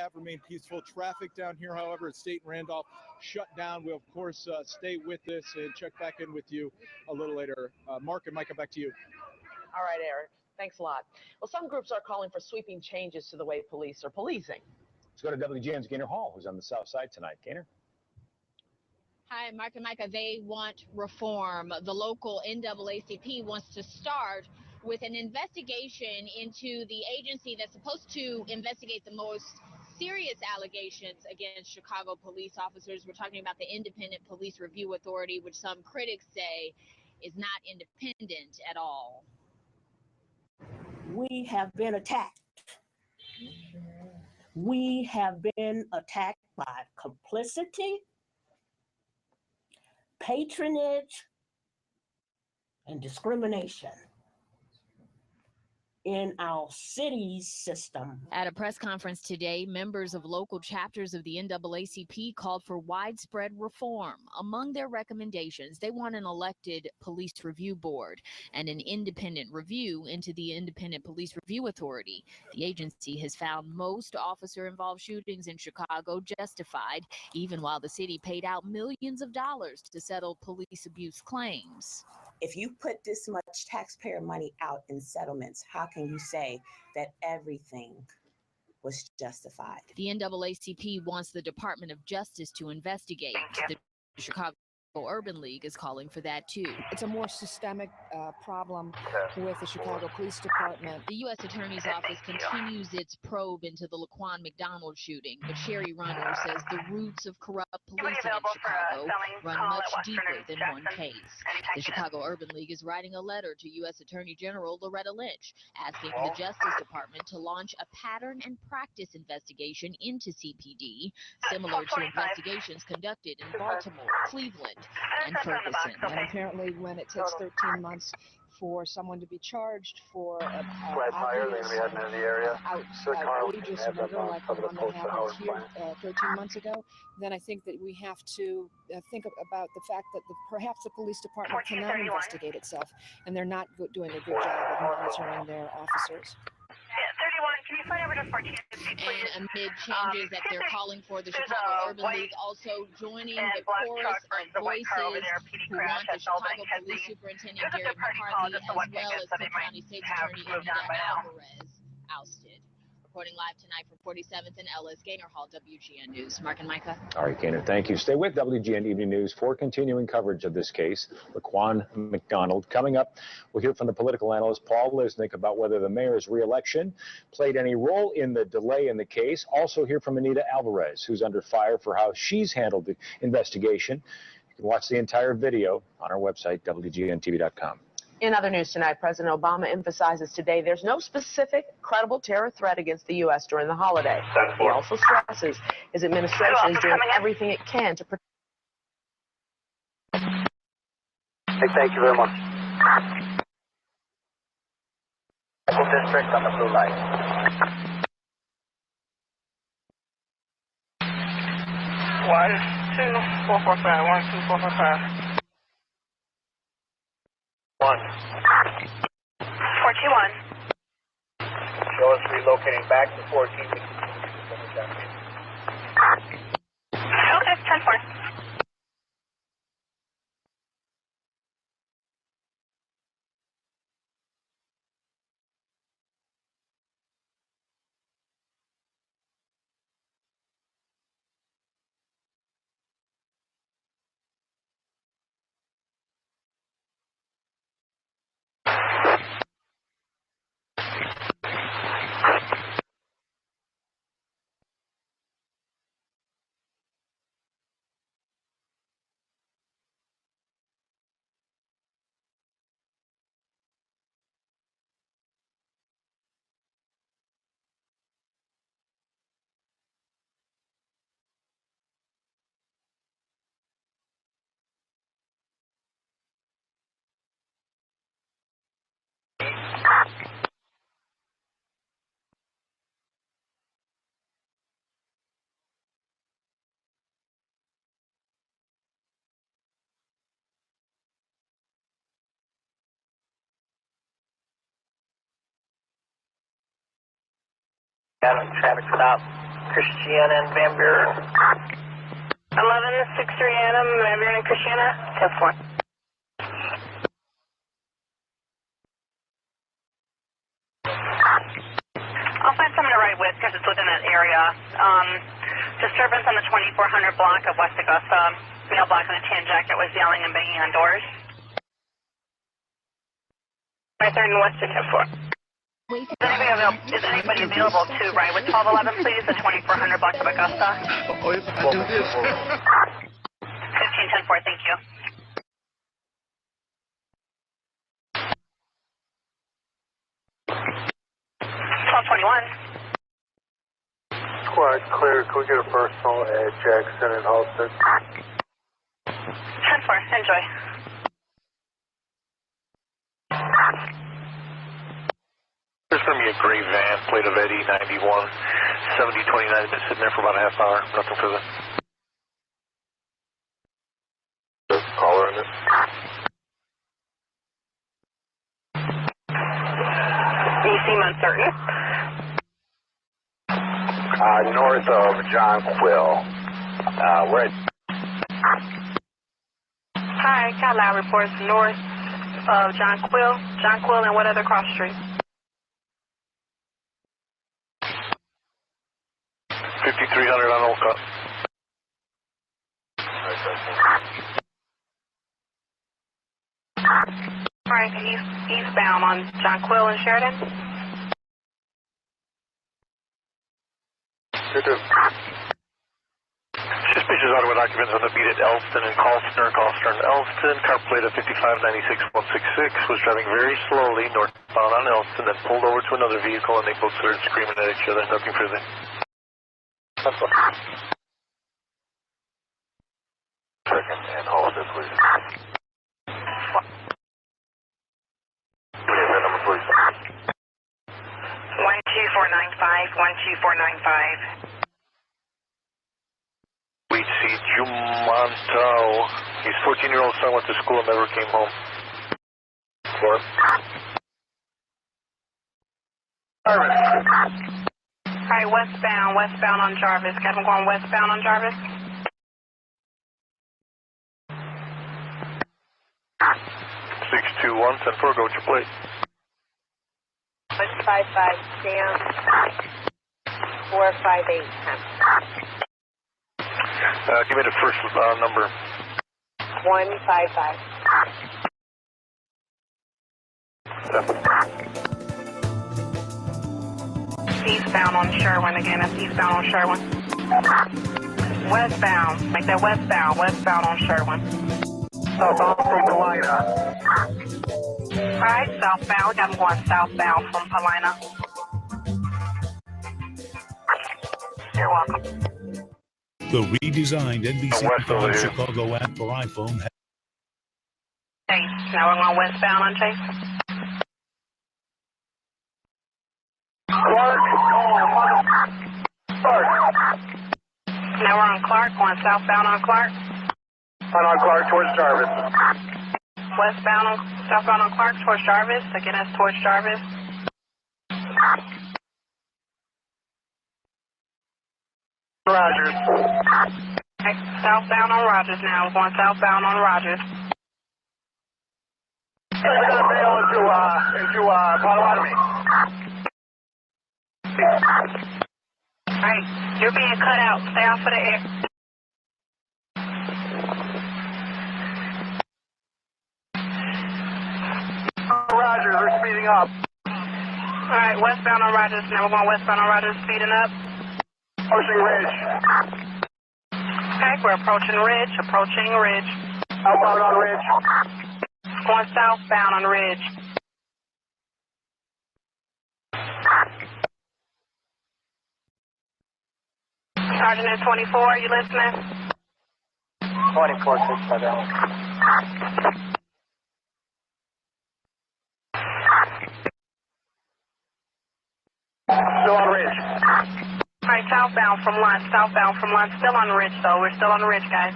have remained peaceful. Traffic down here, however, at State and Randolph shut down. We'll, of course, stay with this and check back in with you a little later. Mark and Micah, back to you. All right, Eric. Thanks a lot. Well, some groups are calling for sweeping changes to the way police are policing. Let's go to WGN's Gaynor Hall, who's on the south side tonight. Gaynor? Hi, Mark and Micah. They want reform. The local NAACP wants to start with an investigation into the agency that's supposed to investigate the most serious allegations against Chicago police officers. We're talking about the Independent Police Review Authority, which some critics say is not independent at all. We have been attacked. We have been attacked by complicity, patronage, and discrimination in our city's system. At a press conference today, members of local chapters of the NAACP called for widespread reform. Among their recommendations, they want an elected police review board and an independent review into the Independent Police Review Authority. The agency has found most officer-involved shootings in Chicago justified, even while the city paid out millions of dollars to settle police abuse claims. If you put this much taxpayer money out in settlements, how can you say that everything was justified? The NAACP wants the Department of Justice to investigate. The Chicago Urban League is calling for that too. It's a more systemic problem with the Chicago Police Department. The U.S. Attorney's Office continues its probe into the Laquan McDonald shooting, but Sherry Runner says the roots of corrupt policing in Chicago run much deeper than one case. The Chicago Urban League is writing a letter to U.S. Attorney General Loretta Lynch, asking the Justice Department to launch a pattern and practice investigation into CPD, similar to investigations conducted in Baltimore, Cleveland, and Ferguson. And apparently when it takes 13 months for someone to be charged for obvious outrageous murder like the one that happened here 13 months ago, then I think that we have to think about the fact that perhaps the police department cannot investigate itself, and they're not doing a good job of monitoring their officers. Can you find over to 14? And amid changes that they're calling for, the Chicago Urban League also joining the chorus of voices who want the Chicago Police Superintendent Gary McCarthy, as well as Cook County State's Attorney Anita Alvarez, ousted. Reporting live tonight from 47th and Ellis, Gaynor Hall, WGN News. Mark and Micah. All right, Gaynor, thank you. Stay with WGN Evening News for continuing coverage of this case, Laquan McDonald. Coming up, we'll hear from the political analyst Paul Lisnik about whether the mayor's re-election played any role in the delay in the case. Also hear from Anita Alvarez, who's under fire for how she's handled the investigation. You can watch the entire video on our website, WGNTV.com. In other news tonight, President Obama emphasizes today there's no specific credible terror threat against the U.S. during the holiday. He also stresses his administration is doing everything it can to protect. Thank you very much. District on the blue light. 12445, 12445. 421. Show us relocating back to 14. Okay, 10-4. Traffic stop. Christiana and Van Buren. 1163 Adam, Van Buren and Christiana. 10-4. I'll find someone to ride with because it's within that area. Disturbance on the 2400 block of West Augusta. Male black on a tan jacket was yelling and banging on doors. Right there in West 10-4. Is anybody available to ride with 1211, please? The 2400 block of Augusta. Oh, if I do this. 1510-4, thank you. Squad clear. Can we get a personal at Jackson and Halsted? 10-4, enjoy. There's going to be a gray van, plate of Eddie 91, 7029, been sitting there for about a half hour, nothing further. Caller in this. You seem uncertain. North of John Quill. We're at... Hi, got loud reports north of John Quill and what other cross street? 5300 on Olcott. Alright, eastbound on John Quill and Sheridan? Suspicious auto with occupants on the beat at Elston and Colston and Elston. Car plate of 5596166 was driving very slowly northbound on Elston, then pulled over to another vehicle and they both started screaming at each other. Nothing further. Second and hold it, please. Number, please. 12495. We see Jumonto. His 14-year-old son went to school and never came home. Four. Alright, westbound on Jarvis. Got him going westbound on Jarvis. 621, 10-4, go with your plate. 155 Sam 458 Give me the first number. 155. Eastbound on Sherwin again. That's eastbound on Sherwin. Westbound. Make that westbound on Sherwin. Southbound from Paulina. Alright, southbound. I'm going southbound from Paulina. You're welcome. The redesigned NBC Chicago app for iPhone. Chase. Now we're going westbound on Chase. Clark. Now we're on Clark. Going southbound on Clark. On Clark towards Jarvis. Southbound on Clark towards Jarvis. Again, that's towards Jarvis. Rogers. Okay, southbound on Rogers now. We're going southbound on Rogers. We're going to bail into Potawatomi. Alright, you're being cut out. Stay off of the air. Rogers, we're speeding up. Alright, westbound on Rogers. Now we're going westbound on Rogers, speeding up. Approaching Ridge. Okay, we're approaching Ridge. Outbound on Ridge. Going southbound on Ridge. Sergeant at 24, are you listening? 24, 657. Still on Ridge. Alright, southbound from Lunch. Still on Ridge, though. We're still on Ridge, guys.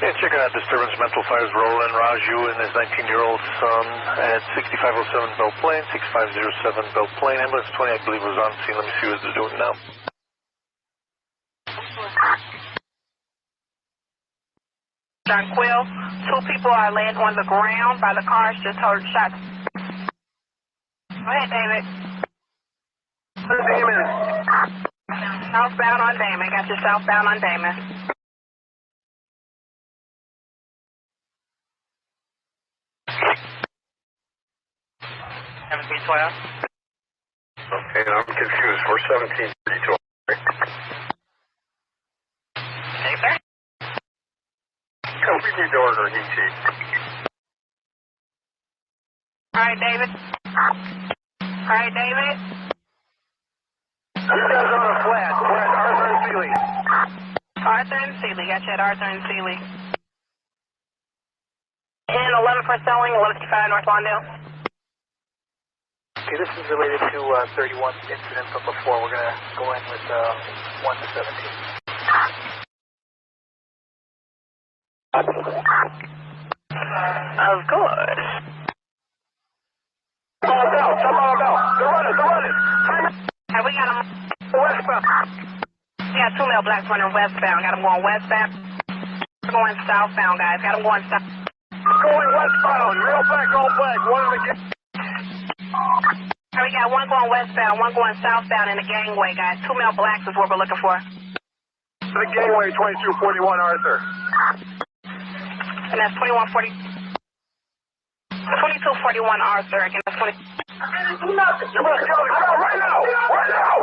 Yeah, checking out disturbance, mental fires, Roland Raju and his 19-year-old son at 6507 Belle Plaine, 6507 Belle Plaine. Ambulance 20, I believe, was on scene. Let me see what they're doing now. Tranquil, 2 people are laying on the ground by the cars, just heard shots. Go ahead, David. Damon. Southbound on Damon. Got you southbound on Damon. Okay, I'm confused. We're 1732. Hey, sir. We need to order an ET. All right, David. All right, David. Who guys on a flat? We're at Arthur and Seeley. Arthur and Seeley. Got you at Arthur and Seeley. And 11 for selling, 1155 North Lawndale. Okay, this is related to 31 incident from before. We're going to go in with 1 to 17. Of course. Come on, Bell. They're running. Hey, we got them. Westbound. We got 2 male blacks running westbound. Got them going westbound. We're going southbound, guys. Got them going south. Going westbound. Real black, all black. One of the Hey, we got 1 going westbound, 1 going southbound in the gangway, guys. 2 male blacks is what we're looking for. The gangway, 2241 Arthur. And that's 2241 Arthur. Again, that's 20. Come on, right now! Right now!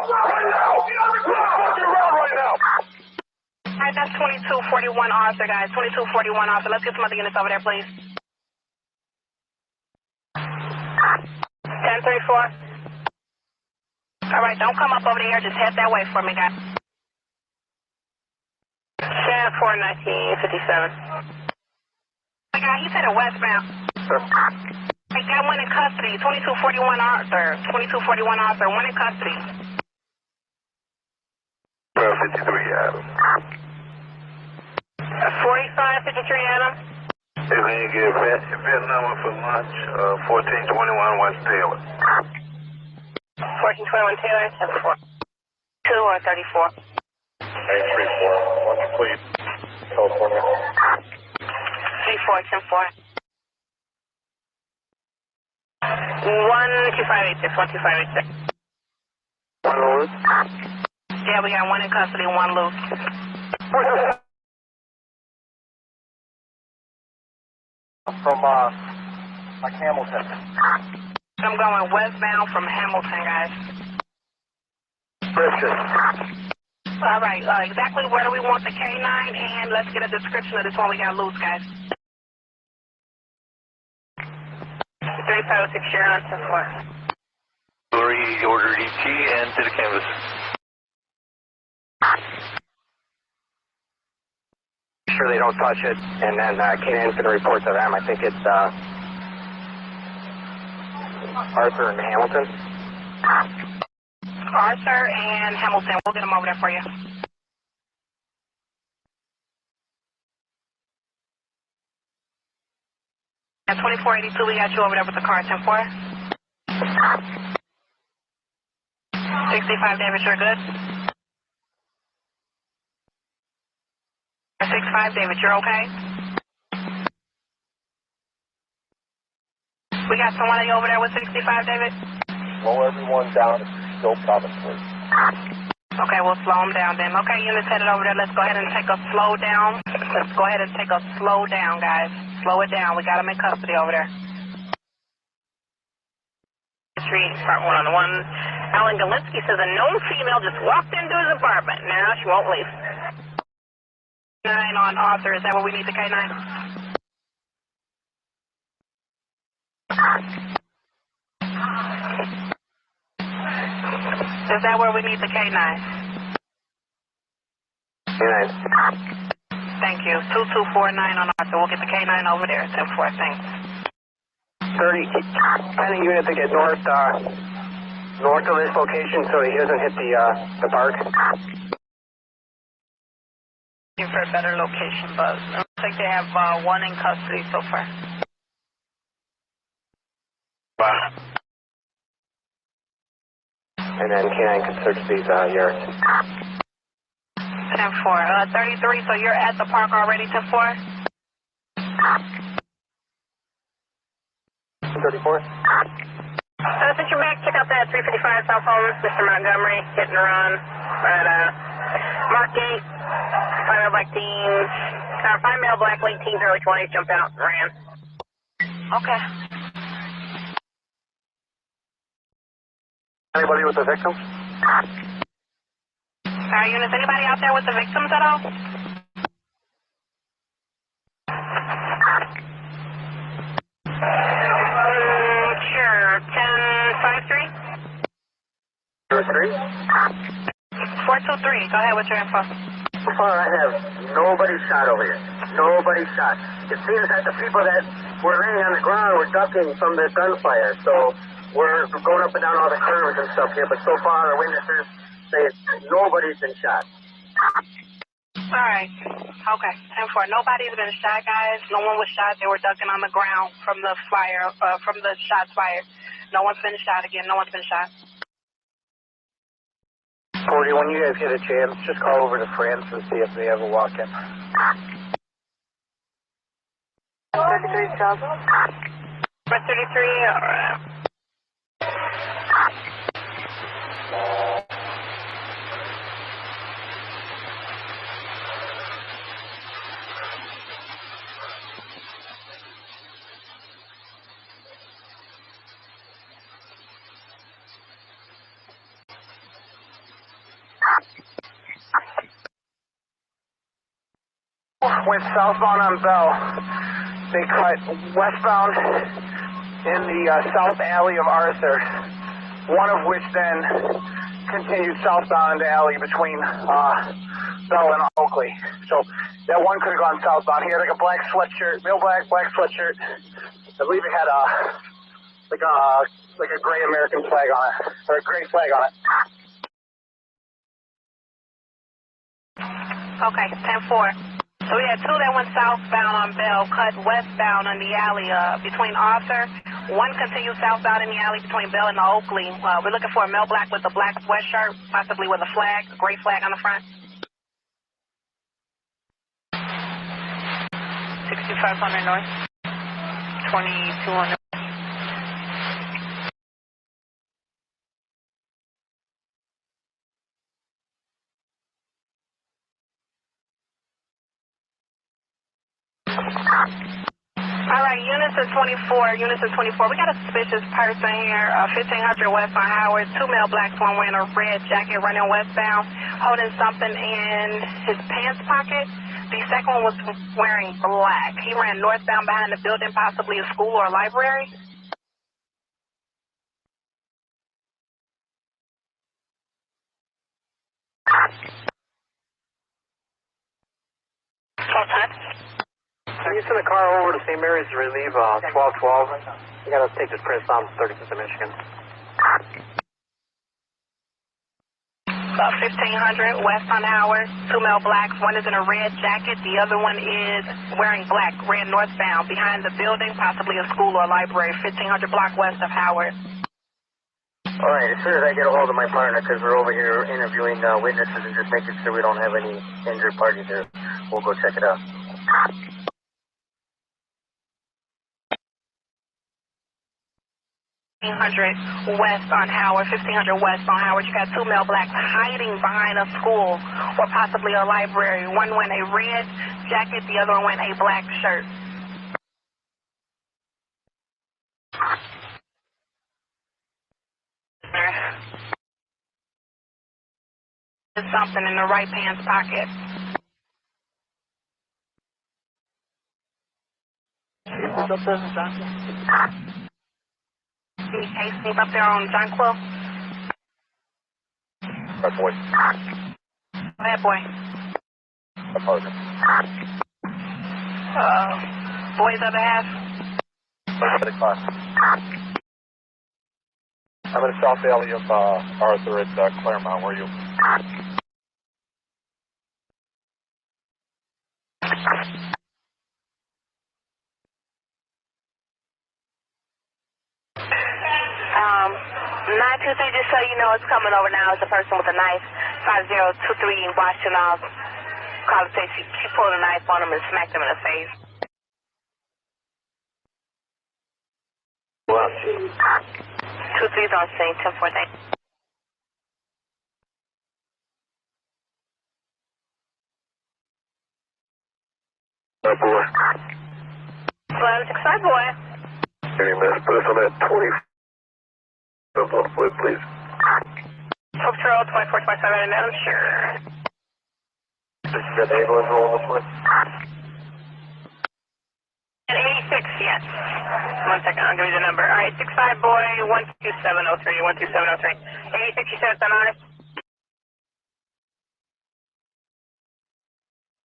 All right, that's 2241 Arthur, guys. 2241 Arthur. Let's get some other units over there, please. 1034. All right, don't come up over there. Just head that way for me, guys. Shan 4 1957. My guy, he said a westbound. I got 1 in custody. 2241 Arthur. 2241 Arthur. 1 in custody. 1253 Adam. 4553 Adam. If they get Vietnam for lunch, 1421 West Taylor. 1421 Taylor, 74. 2 or 34. 834. Lunch, please. California. 34, 10-4. 12586, 12586. One loose. Yeah, we got 1 in custody, 1 loose. From, like Hamilton. I'm going westbound from Hamilton, guys. Christian. All right, exactly where do we want the K9? And let's get a description of this one we got loose, guys. 3506 Sharon, 10-4. He ordered ET and did a canvas. Sure they don't touch it, and then K9's going to report to them. I think it's Arthur and Hamilton. Arthur and Hamilton. We'll get them over there for you. At 2482, we got you over there with the car, 10-4. 65, David, you're good? 65, David, you're okay? We got someone over there with 65, David? Slow everyone down if you're still coming, please. Okay, we'll slow them down then. Okay, units headed over there. Let's go ahead and take a slow down. Let's go ahead and take a slow down, guys. Slow it down. We got them in custody over there. Street, part 1 on the 1. Alan Galinsky says a known female just walked into his apartment. Now she won't leave. 9 on Arthur. Is that where we need the K9? Is that where we need the K9? K9. Thank you. 2249 on Arthur. We'll get the K9 over there. 10-4. Thanks. 30. Find a unit to get north of this location so he doesn't hit the park. Looking for a better location, Buzz. I think they have one in custody so far. Wow. And then K9 can search these yards. 10-4. 33, so you're at the park already, 10-4? 34. Since you're back, check out that 355 South Home, Mr. Montgomery, hit and run. Right, Mark Gate, 5 male black teens, 5 male black late teens, early 20s, jumped out and ran. Okay. Anybody with the victims? Units, anybody out there with the victims at all? Sure, 1053? 3? 423, go ahead with your info. So far I have nobody shot over here. Nobody shot. It seems that the people that were laying on the ground were ducking from the gunfire, so we're going up and down all the curves and stuff here, but so far our witnesses say nobody's been shot. Alright, okay, 10-4. Nobody's been shot, guys. No one was shot. They were ducking on the ground from the fire, from the shots fired. No one's been shot again. No one's been shot. 40, when you guys get a chance, just call over to France and see if they have a walk-in. 33, Charles. 33, alright. Went southbound on Bell. They cut westbound in the south alley of Arthur, one of which then continued southbound in the alley between Bell and Oakley. So that one could have gone southbound. He had like a black sweatshirt, real black sweatshirt. I believe it had like a gray American flag on it, or a gray flag on it. Okay, 10-4. So we had 2 that went southbound on Bell, cut westbound on the alley between Arthur. 1 continued southbound in the alley between Bell and Oakley. We're looking for a male black with a black sweatshirt, possibly with a flag, a gray flag on the front. 6500 north, 2200. All right, Unison 24, Unison 24. We got a suspicious person here, 1500 west on Howard. 2 male blacks, one wearing a red jacket running westbound, holding something in his pants pocket. The second one was wearing black. He ran northbound behind the building, possibly a school or a library. Can you send a car over to St. Mary's to relieve 1212? You gotta take this Prince down to 35th of Michigan. About 1500 west on Howard. 2 male blacks. One is in a red jacket. The other one is wearing black. Ran northbound behind the building, possibly a school or a library. 1500 block west of Howard. All right, as soon as I get a hold of my partner, because we're over here interviewing witnesses and just making sure we don't have any injured parties here, we'll go check it out. 1500 west on Howard, 1500 west on Howard. You got 2 male blacks hiding behind a school or possibly a library. One wearing a red jacket, the other one wearing a black shirt. There's something in the right pants pocket. Any casings up there on Jonquil? Right, boy. Go ahead, boy. Apartment. Boys other half? 7 o'clock. I'm in the south alley of Arthur at Claremont. Where are you? 923, just so you know, it's coming over now. It's a person with a knife. 5023 in Washington. Call the police. She pulled a knife on him and smacked him in the face. What? 23's on scene. 10-4, thank you. Oh, boy. 1165, boy. Any minute, put us on that 20. Please. Hope Trail 2427, and I'm sure. You got the ambulance roll on this one? At 86, yes. 1 second, I'll give you the number. All right, 65 boy, 12703, 12703. 86, you said it's on ours?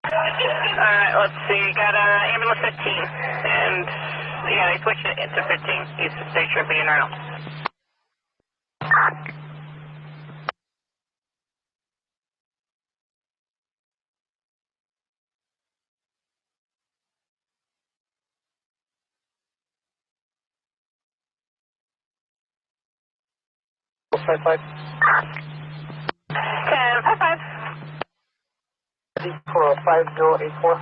Alright, let's see, got ambulance 15, and yeah, they switched it to 15. He's state tripping right now. Five, 5. 10-5-5. 5084.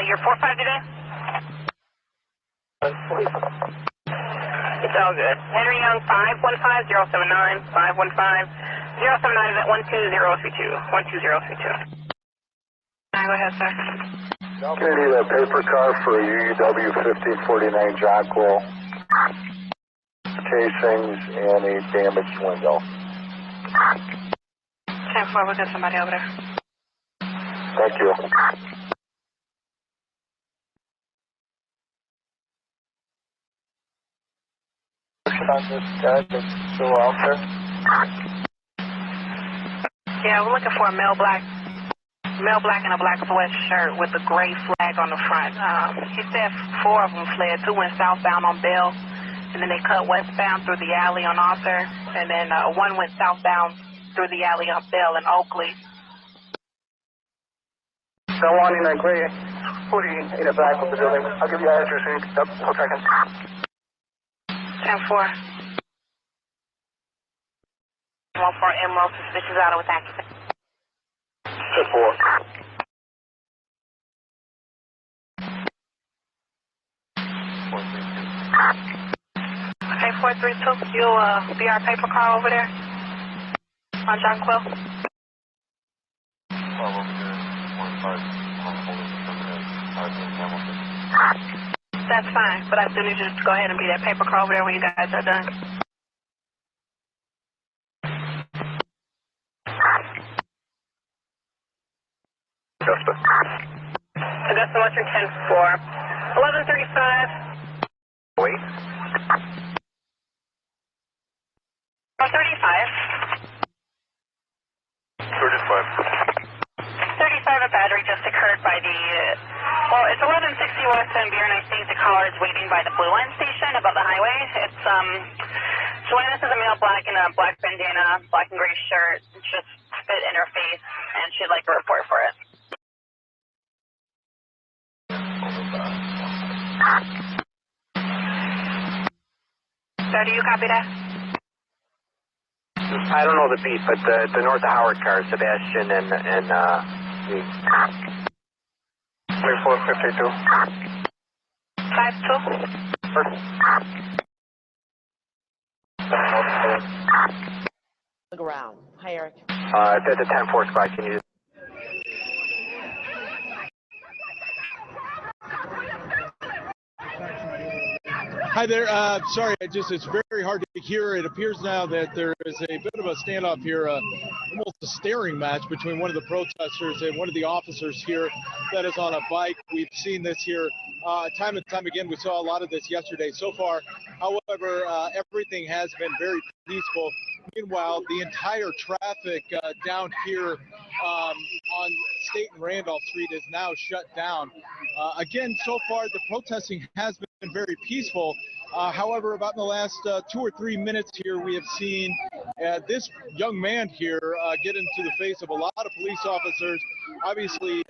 You're 4-5 today? It's all good. Henry Young, 515-079, 515-079 is at 12032, 12032. Go ahead, sir. Can you need a paper car for UUW 1549 Jonquil? Casings and a damaged window. 10-4, we'll get somebody over there. Thank you. On this guy that's still out there? Yeah, we're looking for a male black in a black sweatshirt with a gray flag on the front. He said 4 of them fled. 2 went southbound on Bell, and then they cut westbound through the alley on Arthur, and then 1 went southbound through the alley on Bell and Oakley. The one in a gray hoodie in the back of the building. I'll give you the address and I'll check in. 10-4. 1-4 Emerald, suspicious auto with accident. 10-4. Okay, 432, you'll be our paper car over there on Jonquil. That's fine, but I still need you to go ahead and be that paper car over there when you guys are done. Augusta. Augusta Western 10-4. 1135. Wait. 35. 35, a battery just occurred by the, well, it's 1160 West MBR, and I think the caller is waiting by the Blue Line station above the highway. It's, Joanna is a male black in a black bandana, black and gray shirt, just spit in her face, and she'd like a report for it. So do you copy that? I don't know the beat, but the North of Howard car, Sebastian and me. 2452. 52. Look around. Hi, Eric. It's at the 10-4 squad. Can you? Hi there. Sorry, it's very hard to hear. It appears now that there is a bit of a standoff here, almost a staring match between one of the protesters and one of the officers here that is on a bike. We've seen this here time and time again. We saw a lot of this yesterday. So far, however, everything has been very peaceful. Meanwhile, the entire traffic down here on State and Randolph Street is now shut down. Again, so far, the protesting has been very peaceful. However, about in the last 2 or 3 minutes here, we have seen this young man here get into the face of a lot of police officers. Obviously,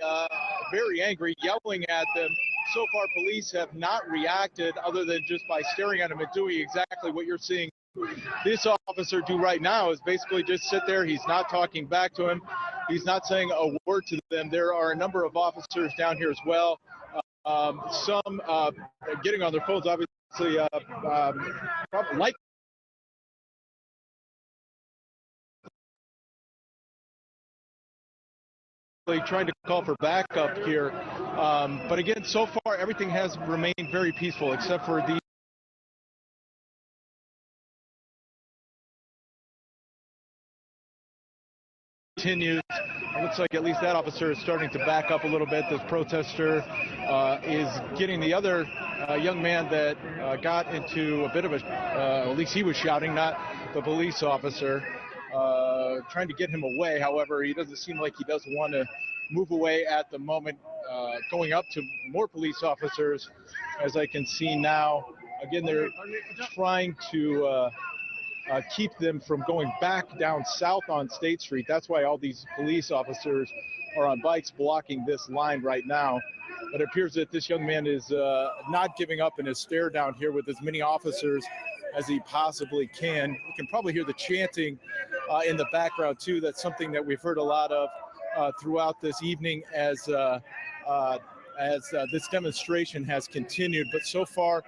very angry, yelling at them. So far, police have not reacted other than just by staring at him and doing exactly what you're seeing this officer do right now, is basically just sit there. He's not talking back to him. He's not saying a word to them. There are a number of officers down here as well. Some getting on their phones, obviously, probably like trying to call for backup here. But again, so far, everything has remained very peaceful, except for the continues. It looks like at least that officer is starting to back up a little bit. This protester is getting the other young man that got into a bit of a, at least he was shouting, not the police officer, trying to get him away. However, he doesn't seem like he does want to move away at the moment, going up to more police officers, as I can see now. Again, they're trying to keep them from going back down south on State Street. That's why all these police officers are on bikes blocking this line right now. But it appears that this young man is not giving up in his stare down here with as many officers as he possibly can. You can probably hear the chanting in the background too. That's something that we've heard a lot of throughout this evening as this demonstration has continued. But so far,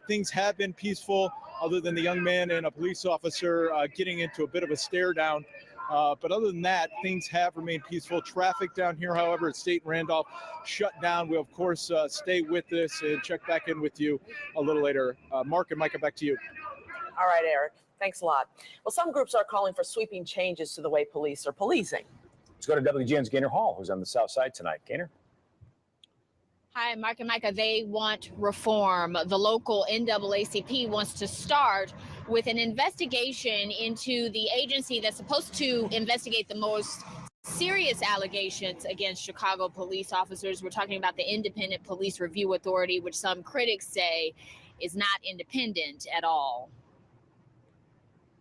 things have been peaceful, other than the young man and a police officer getting into a bit of a stare down. But other than that, things have remained peaceful. Traffic down here, however, at State and Randolph shut down. We'll, of course, stay with this and check back in with you a little later. Mark and Micah, back to you. All right, Eric. Thanks a lot. Well, some groups are calling for sweeping changes to the way police are policing. Let's go to WGN's Gaynor Hall, who's on the south side tonight. Gaynor? Hi, Mark and Micah. They want reform. The local NAACP wants to start with an investigation into the agency that's supposed to investigate the most serious allegations against Chicago police officers. We're talking about the Independent Police Review Authority, which some critics say is not independent at all.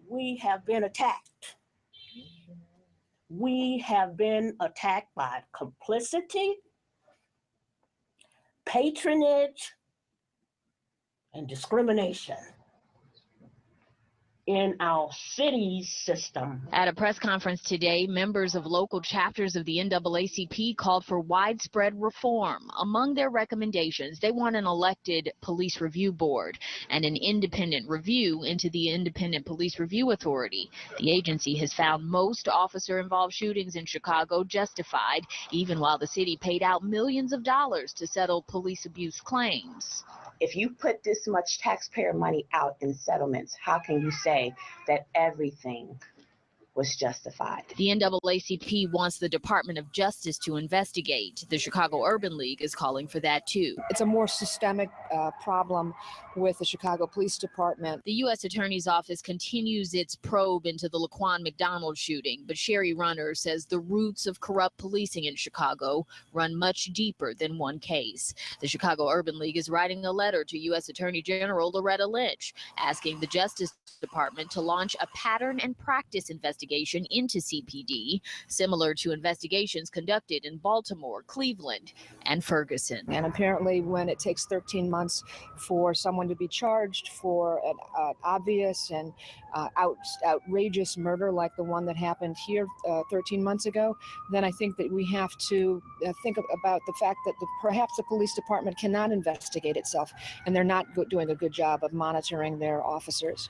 We have been attacked. We have been attacked by complicity, patronage, and discrimination in our city's system. At a press conference today, members of local chapters of the NAACP called for widespread reform. Among their recommendations, they want an elected police review board and an independent review into the Independent Police Review Authority. The agency has found most officer-involved shootings in Chicago justified, even while the city paid out millions of dollars to settle police abuse claims. If you put this much taxpayer money out in settlements, how can you say that everything was justified? The NAACP wants the Department of Justice to investigate. The Chicago Urban League is calling for that too. It's a more systemic problem with the Chicago Police Department. The U.S. Attorney's Office continues its probe into the Laquan McDonald shooting, but Sherry Runner says the roots of corrupt policing in Chicago run much deeper than one case. The Chicago Urban League is writing a letter to U.S. Attorney General Loretta Lynch, asking the Justice Department to launch a pattern and practice investigation into CPD, similar to investigations conducted in Baltimore, Cleveland, and Ferguson. And apparently when it takes 13 months for someone to be charged for an obvious and outrageous murder like the one that happened here 13 months ago, then I think that we have to think about the fact that perhaps the police department cannot investigate itself, and they're not doing a good job of monitoring their officers.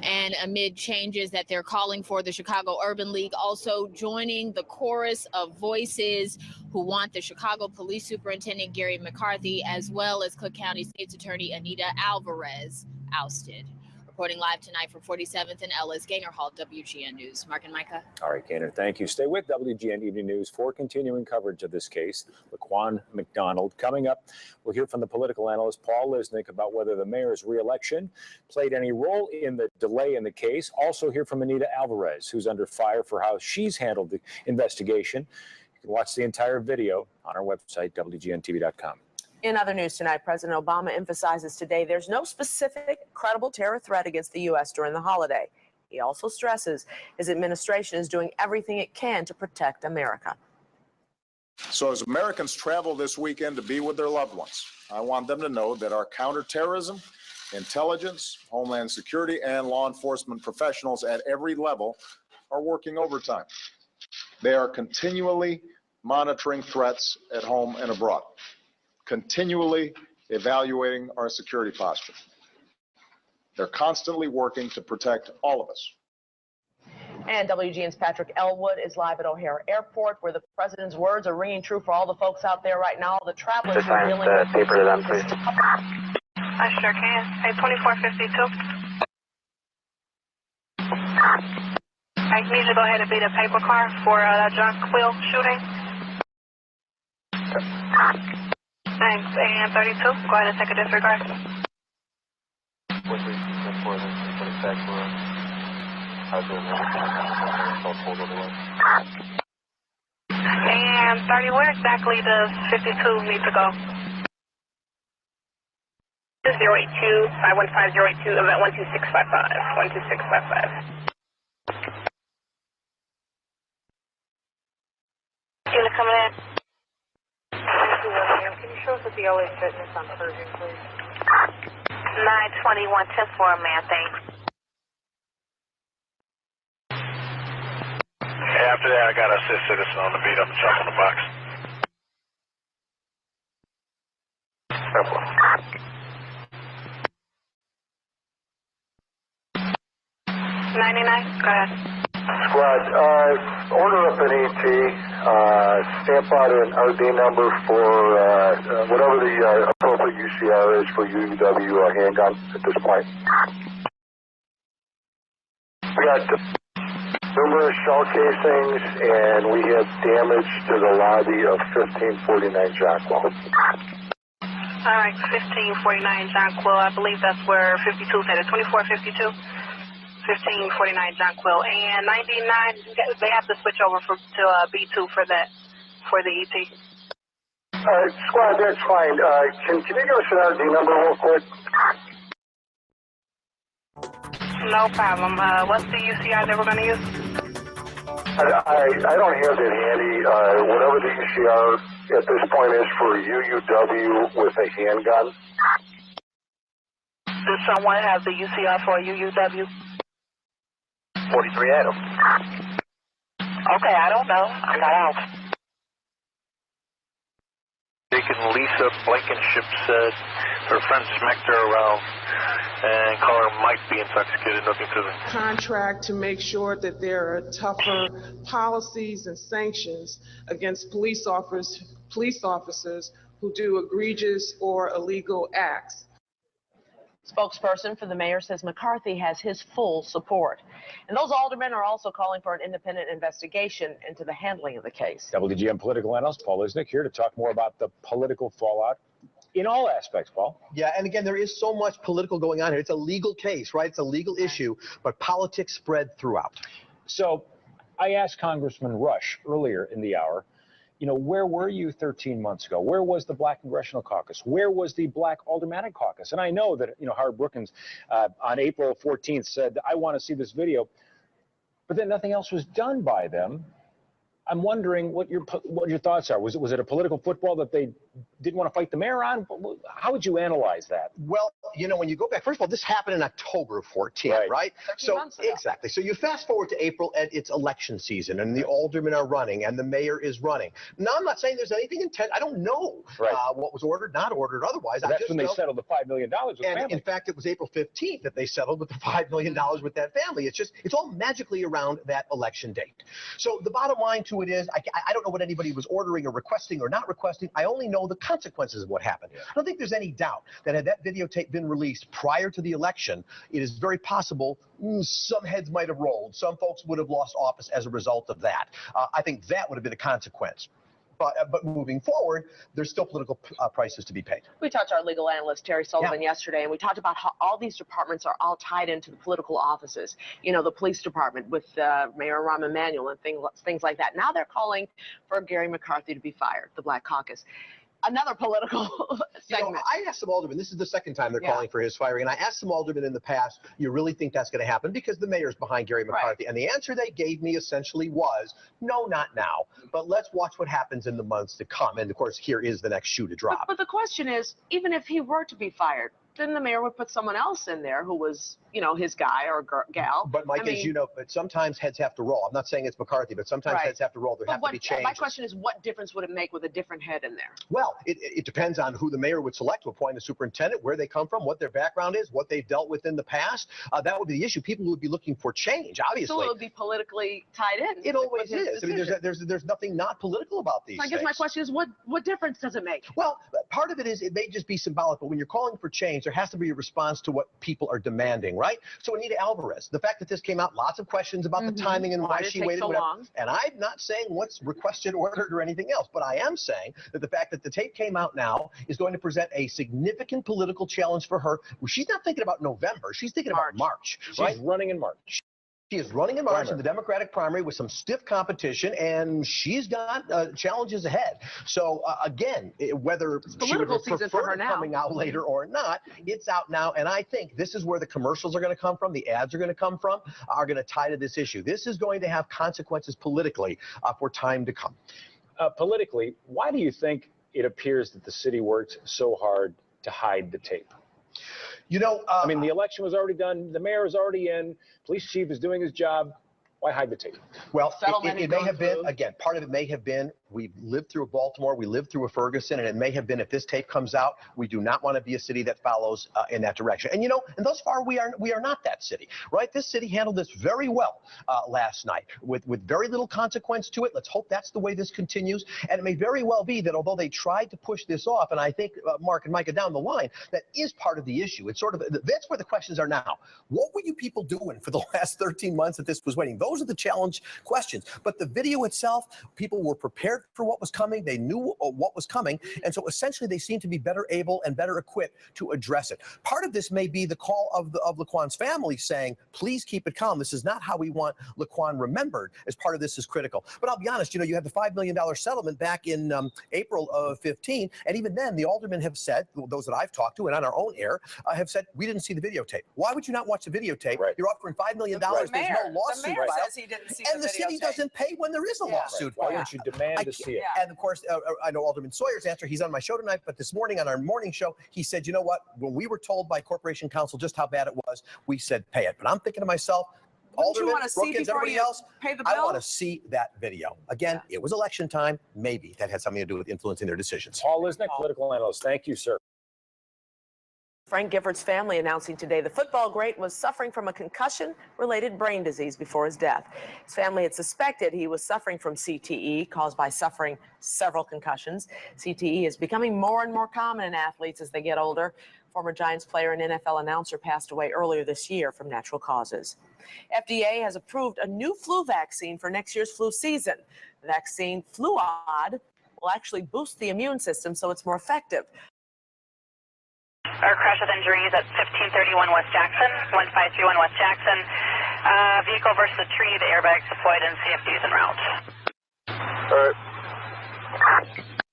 And amid changes that they're calling for, the Chicago Urban League also joining the chorus of voices who want the Chicago Police Superintendent Gary McCarthy, as well as Cook County State's Attorney Anita Alvarez, ousted. Reporting live tonight from 47th and Ellis, Gaynor Hall, WGN News. Mark and Micah. All right, Gaynor, thank you. Stay with WGN Evening News for continuing coverage of this case. Laquan McDonald. Coming up, we'll hear from the political analyst Paul Lisnek about whether the mayor's reelection played any role in the delay in the case. Also hear from Anita Alvarez, who's under fire for how she's handled the investigation. You can watch the entire video on our website, WGNTV.com. In other news tonight, President Obama emphasizes today there's no specific credible terror threat against the U.S. during the holiday. He also stresses his administration is doing everything it can to protect America. So as Americans travel this weekend to be with their loved ones, I want them to know that our counterterrorism, intelligence, homeland security, and law enforcement professionals at every level are working overtime. They are continually monitoring threats at home and abroad, continually evaluating our security posture. They're constantly working to protect all of us. And WGN's Patrick Elwood is live at O'Hare Airport, where the president's words are ringing true for all the folks out there right now, all the travelers who are dealing with paper to them, please. I sure can. Hey, 2452. I need you to go ahead and beat a paper car for that John Quill shooting. Thanks. And 32, go ahead and take a disregard. And 30, where exactly does 52 need to go? 082, 515 event 12655. 12655. Unit coming in. Can you show us the DOA fitness on Pershing, please? 921, 10-4, man, thanks. After that, I got to assist citizen on the beat. I'm jumping the box. 99, go ahead. Squad, order up an ET, stamp out an RD number for whatever the appropriate UCR is for UUW handgun at this point. We got numerous shell casings, and we have damage to the lobby of 1549 Jackwell. All right, 1549 John Quill. I believe that's where 52 is headed. 2452. 1549 John Quill. And 99, they have to switch over to B2 for the ET. Squad, that's fine. Can you give us an RD number real quick? No problem. What's the UCR that we're going to use? I don't have it handy. Whatever the UCR at this point is for UUW with a handgun. Does someone have the UCR for UUW? 43 Adam. Okay, I don't know. I got out. Taken Lisa Blankenship said her friend smacked her around and caller might be intoxicated, nothing to the contract to make sure that there are tougher policies and sanctions against police officers who do egregious or illegal acts. Spokesperson for the mayor says McCarthy has his full support. And those aldermen are also calling for an independent investigation into the handling of the case. WGN political analyst Paul Lisnick here to talk more about the political fallout in all aspects, Paul. Yeah, and again, there is so much political going on here. It's a legal case, right? It's a legal issue, but politics spread throughout. So I asked Congressman Rush earlier in the hour, you know, where were you 13 months ago? Where was the Black Congressional Caucus? Where was the Black Aldermanic Caucus? And I know that, you know, Howard Brookins on April 14th said, I want to see this video, but then nothing else was done by them. I'm wondering what your thoughts are. Was it a political football that they didn't want to fight the mayor on? How would you analyze that? Well, you know, when you go back, first of all, this happened in October 14th, right? So exactly. So you fast forward to April, and it's election season, and the aldermen are running, and the mayor is running. Now, I'm not saying there's anything intent. I don't know what was ordered, not ordered, otherwise. That's when they settled the $5 million with family. In fact, it was April 15th that they settled with the $5 million with that family. It's all magically around that election date. So the bottom line to it is, I don't know what anybody was ordering or requesting or not requesting. I only know the consequences of what happened. I don't think there's any doubt that had that videotape been released prior to the election, it is very possible some heads might have rolled. Some folks would have lost office as a result of that. I think that would have been a consequence. But moving forward, there's still political prices to be paid. We talked to our legal analyst, Terry Sullivan, yesterday, and we talked about how all these departments are all tied into the political offices. You know, the police department with Mayor Rahm Emanuel and things like that. Now they're calling for Gary McCarthy to be fired, the Black Caucus. another political segment. I asked some aldermen, this is the second time they're Yeah. calling for his firing, and I asked some aldermen in the past, you really think that's going to happen? Because the mayor's behind Gary McCarthy. And the answer they gave me essentially was, no, not now. But let's watch what happens in the months to come. And of course, here is the next shoe to drop. But the question is, even if he were to be fired, then the mayor would put someone else in there who was, you know, his guy or gal. But Mike, as you know, but sometimes heads have to roll. I'm not saying it's McCarthy, but sometimes heads have to roll. There have to be changes. My question is, what difference would it make with a different head in there? Well, it depends on who the mayor would select to appoint a superintendent, where they come from, what their background is, what they've dealt with in the past. That would be the issue. People would be looking for change, obviously. So it would be politically tied in. It always is. I mean, there's nothing not political about these I guess my question is, what difference does it make? Well, part of it is it may just be symbolic, but when you're calling for change, there has to be a response to what people are demanding, right? So Anita Alvarez, the fact that this came out, lots of questions about the timing and why she waited. So long? And I'm not saying what's requested, ordered, or anything else, but I am saying that the fact that the tape came out now is going to present a significant political challenge for her. She's not thinking about November. She's thinking about March. Right? She's running in March. She is running in March in the Democratic primary with some stiff competition, and she's got challenges ahead. So, again, whether she would prefer coming out later or not, it's out now. And I think this is where the commercials are going to come from, the ads are going to come from, are going to tie to this issue. This is going to have consequences politically for time to come. Politically, why do you think it appears that the city worked so hard to hide the tape? You know, I mean, the election was already done. The mayor is already in. Police chief is doing his job. Why hide the tape? Well, it may have been, again, part of it may have been, we've lived through a Baltimore, we lived through a Ferguson, and it may have been, if this tape comes out, we do not want to be a city that follows in that direction. And, you know, and thus far, we are not that city, right? This city handled this very well last night with very little consequence to it. Let's hope that's the way this continues. And it may very well be that although they tried to push this off, and I think, Mark and Micah, down the line, that is part of the issue. It's sort of, that's where the questions are now. What were you people doing for the last 13 months that this was waiting? Those are the challenge questions. But the video itself, people were prepared for what was coming. They knew what was coming. And so essentially they seem to be better able and better equipped to address it. Part of this may be the call of Laquan's family saying, please keep it calm. This is not how we want Laquan remembered, as part of this is critical. But I'll be honest, you know, you had the $5 million settlement back in April of 15. And even then, the aldermen have said, those that I've talked to and on our own air, have said, we didn't see the videotape. Why would you not watch the videotape? Right. You're offering $5 million. There's no lawsuit. The mayor says he didn't see and the city doesn't pay when there is a lawsuit. Why don't you demand to see it? And of course, I know Alderman Sawyer's answer. He's on my show tonight, but this morning on our morning show, he said, you know what? When we were told by Corporation Counsel just how bad it was, we said pay it. But I'm thinking to myself, Alderman, Brookins, everybody else, I want to see that video. Again, it was election time. Maybe that had something to do with influencing their decisions. Paul Lisnek, political analyst. Thank you, sir. Frank Gifford's family announcing today the football great was suffering from a concussion-related brain disease before his death. His family had suspected he was suffering from CTE, caused by suffering several concussions. CTE is becoming more and more common in athletes as they get older. Former Giants player and NFL announcer passed away earlier this year from natural causes. FDA has approved a new flu vaccine for next year's flu season. The vaccine, Fluad, will actually boost the immune system so it's more effective. Our crash with injuries at 1531 West Jackson, 1531 West Jackson. Vehicle versus a tree, the airbags deployed and CFDs en route. All right.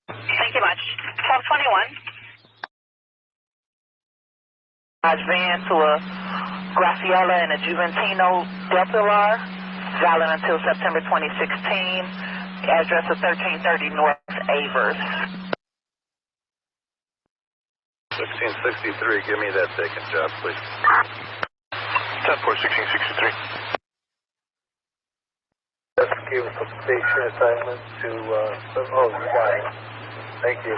Thank you much. 1221. Van to a Graciela and a Juventino Delta Lar, valid until September 2016. Address of 1330 North Avers. 1663, give me that second job, please. 10-4, 1663. Just give us some station assignments to, oh, you got it. Thank you.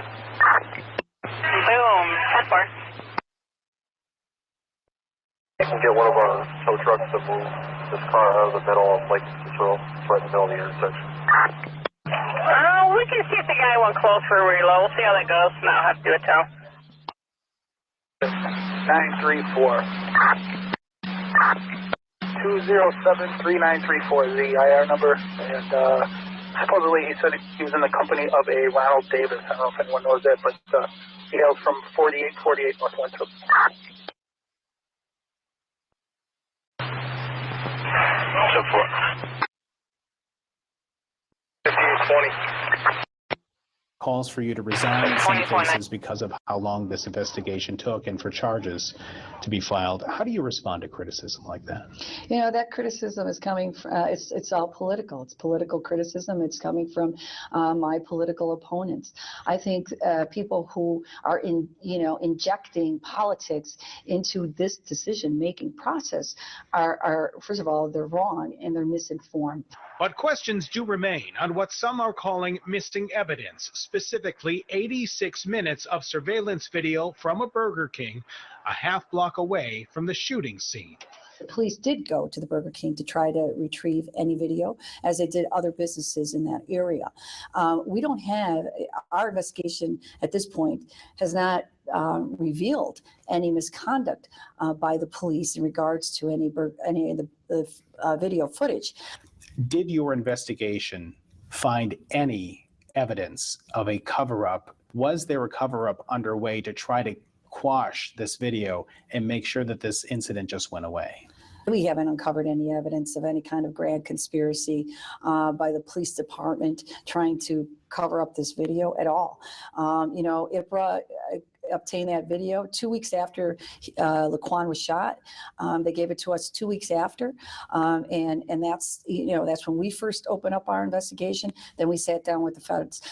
Boom, 10-4. I can get one of our tow trucks to move this car out of the middle of Lake Patrol, right in the middle of the intersection. We can see if the guy went close for a reload. We'll see how that goes, and I'll have to do a tow. 934. 2073934 is the IR number, and supposedly he said he was in the company of a Ronald Davis. I don't know if anyone knows that, but he hails from 4848 North Winthrop. 5820. calls for you to resign in some cases because of how long this investigation took and for charges to be filed. How do you respond to criticism like that? You know, that criticism is coming from, it's all political. It's political criticism. It's coming from my political opponents. I think people who are injecting politics into this decision-making process are, first of all, they're wrong and they're misinformed. But questions do remain on what some are calling missing evidence, specifically 86 minutes of surveillance video from a Burger King a half block away from the shooting scene. The police did go to the Burger King to try to retrieve any video, as they did other businesses in that area. We don't have, our investigation at this point has not revealed any misconduct by the police in regards to any of the video footage. Did your investigation find any evidence of a cover-up? Was there a cover-up underway to try to quash this video and make sure that this incident just went away? We haven't uncovered any evidence of any kind of grand conspiracy by the police department trying to cover up this video at all. You know, IPRA obtained that video 2 weeks after Laquan was shot. They gave it to us 2 weeks after, and that's, you know, that's when we first opened up our investigation. Then we sat down with the feds.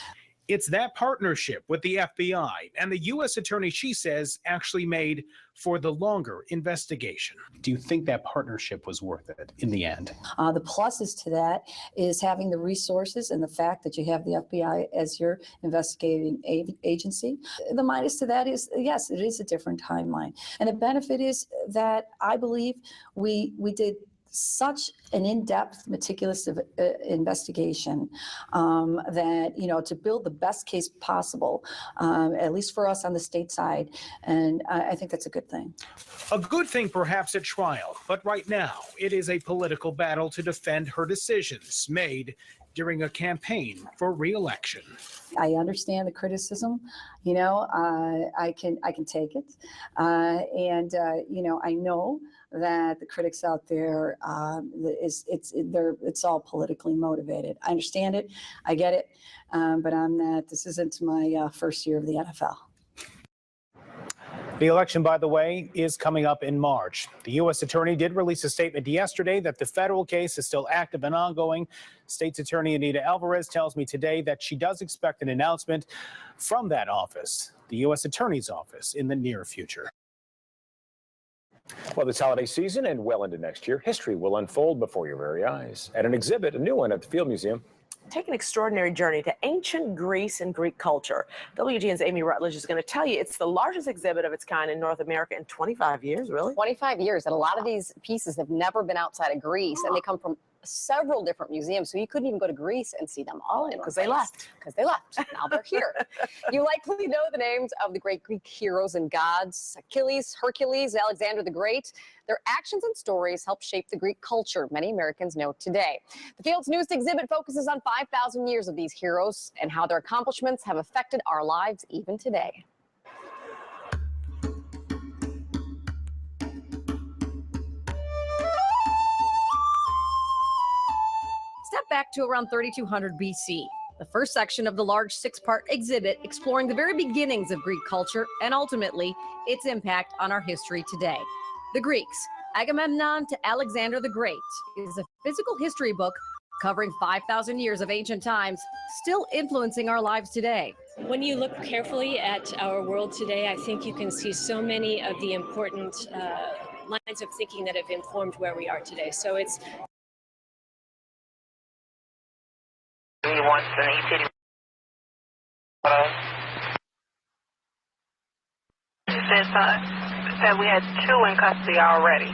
It's that partnership with the FBI and the U.S. attorney, she says, actually made for the longer investigation. Do you think that partnership was worth it in the end? The pluses to that is having the resources and the fact that you have the FBI as your investigating agency. The minus to that is, yes, it is a different timeline. And the benefit is that I believe we did such an in-depth, meticulous investigation that, you know, to build the best case possible, at least for us on the state side. And I think that's a good thing. A good thing perhaps at trial, but right now it is a political battle to defend her decisions made during a campaign for re-election. I understand the criticism, you know, I can take it. You know, I know that the critics out there, it's all politically motivated. I understand it, I get it, but this isn't my first year of the NFL. The election, by the way, is coming up in March. The U.S. Attorney did release a statement yesterday that the federal case is still active and ongoing. State's Attorney Anita Alvarez tells me today that she does expect an announcement from that office, the U.S. Attorney's office, in the near future. Well, this holiday season and well into next year, history will unfold before your very eyes at an exhibit, a new one at the Field Museum. Take an extraordinary journey to ancient Greece and Greek culture. WGN's Amy Rutledge is going to tell you it's the largest exhibit of its kind in North America in 25 years, really? 25 years, and a lot of these pieces have never been outside of Greece, and they come from several different museums, so you couldn't even go to Greece and see them all in because they left. Because they left. Now they're here. You likely know the names of the great Greek heroes and gods: Achilles, Hercules, Alexander the Great. Their actions and stories help shape the Greek culture many Americans know today. The Field's newest exhibit focuses on 5,000 years of these heroes and how their accomplishments have affected our lives even today. Step back to around 3200 BC, the first section of the large 6-part exhibit exploring the very beginnings of Greek culture and ultimately its impact on our history today. The Greeks, Agamemnon to Alexander the Great, is a physical history book covering 5,000 years of ancient times, still influencing our lives today. When you look carefully at our world today, I think you can see so many of the important lines of thinking that have informed where we are today. So it's He wants an EPD. He said we had 2 in custody already.